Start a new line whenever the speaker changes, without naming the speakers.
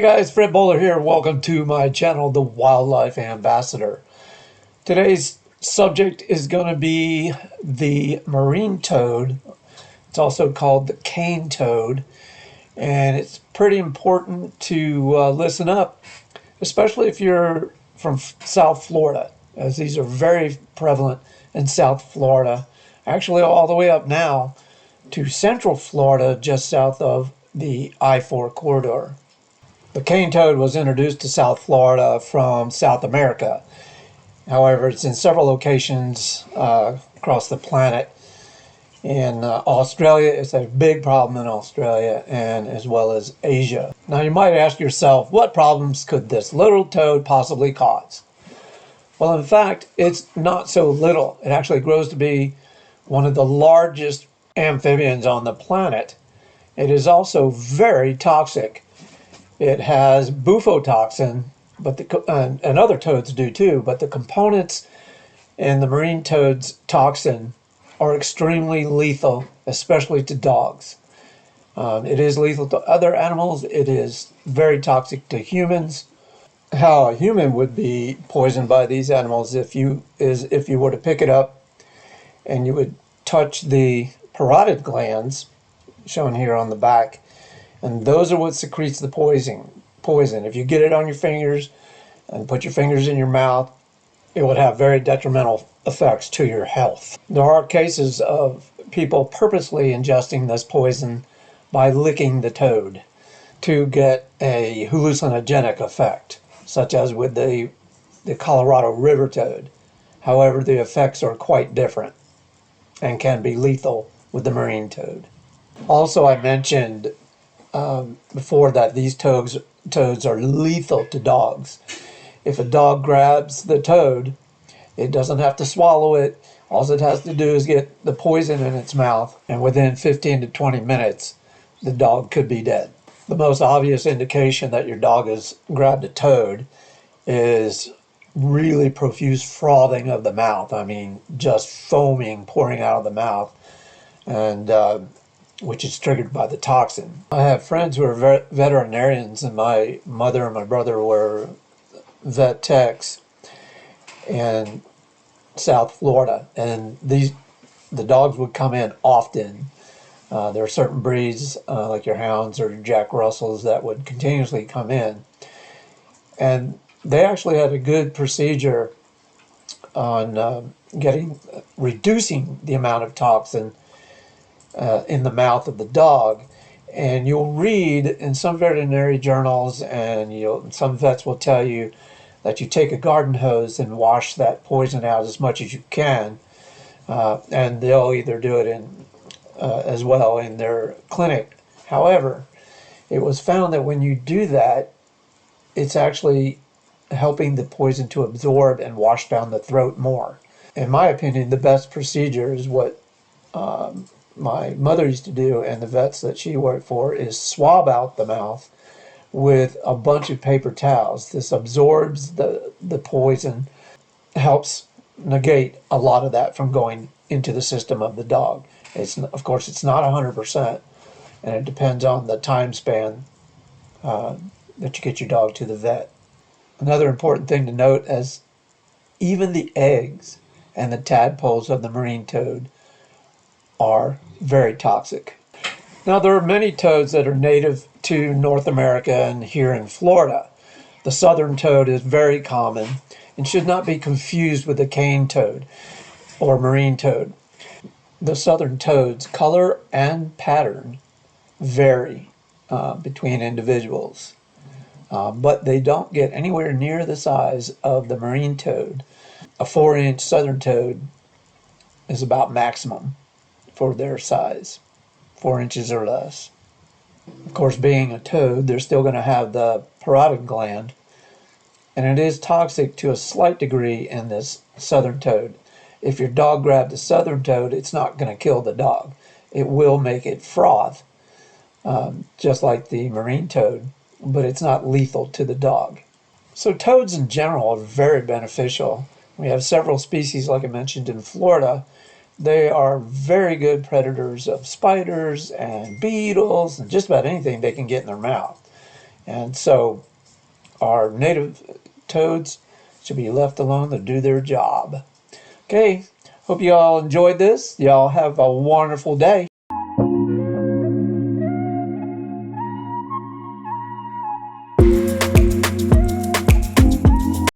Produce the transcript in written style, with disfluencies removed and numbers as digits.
guys, Fred Bowler here. Welcome to my channel, The Wildlife Ambassador. Today's subject is going to be the marine toad. It's also called the cane toad, and it's pretty important to listen up, especially if you're from South Florida, as these are very prevalent in South Florida, actually all the way up now to Central Florida, just south of the I-4 corridor. The cane toad was introduced to South Florida from South America. However, it's in several locations across the planet. In Australia, it's a big problem in Australia, and as well as Asia. Now you might ask yourself, what problems could this little toad possibly cause? Well, in fact, it's not so little. It actually grows to be one of the largest amphibians on the planet. It is also very toxic. It has bufotoxin, and other toads do too, but the components in the marine toad's toxin are extremely lethal, especially to dogs. It is lethal to other animals. It is very toxic to humans. How a human would be poisoned by these animals if you were to pick it up and you would touch the parotid glands, shown here on the back, and those are what secretes the poison. If you get it on your fingers and put your fingers in your mouth, it would have very detrimental effects to your health. There are cases of people purposely ingesting this poison by licking the toad to get a hallucinogenic effect, such as with the Colorado river toad. However, the effects are quite different and can be lethal with the marine toad. Also, I mentioned before that these toads are lethal to dogs. If a dog grabs the toad, it doesn't have to swallow it. All it has to do is get the poison in its mouth, and within 15 to 20 minutes, the dog could be dead. The most obvious indication that your dog has grabbed a toad is really profuse frothing of the mouth. I mean, just foaming, pouring out of the mouth, and which is triggered by the toxin. I have friends who are veterinarians, and my mother and my brother were vet techs in South Florida, and the dogs would come in often. There are certain breeds like your hounds or your Jack Russells that would continuously come in, and they actually had a good procedure on reducing the amount of toxin in the mouth of the dog. And you'll read in some veterinary journals, and some vets will tell you that you take a garden hose and wash that poison out as much as you can, and they'll either do it as well in their clinic. However, it was found that when you do that, it's actually helping the poison to absorb and wash down the throat more. In my opinion, the best procedure is what my mother used to do, and the vets that she worked for, is swab out the mouth with a bunch of paper towels. This absorbs the poison, helps negate a lot of that from going into the system of the dog. Of course, it's not 100%, and it depends on the time span that you get your dog to the vet. Another important thing to note is even the eggs and the tadpoles of the marine toad are very toxic. Now, there are many toads that are native to North America and here in Florida. The southern toad is very common and should not be confused with the cane toad or marine toad. The southern toad's color and pattern vary between individuals, but they don't get anywhere near the size of the marine toad. A 4-inch southern toad is about maximum for their size, 4 inches or less. Of course, being a toad, they're still going to have the parotid gland, and it is toxic to a slight degree in this southern toad. If your dog grabbed a southern toad, it's not going to kill the dog. It will make it froth, just like the marine toad, but it's not lethal to the dog. So toads in general are very beneficial. We have several species, like I mentioned, in Florida. They are very good predators of spiders and beetles and just about anything they can get in their mouth. And so our native toads should be left alone to do their job. Okay, hope you all enjoyed this. Y'all have a wonderful day.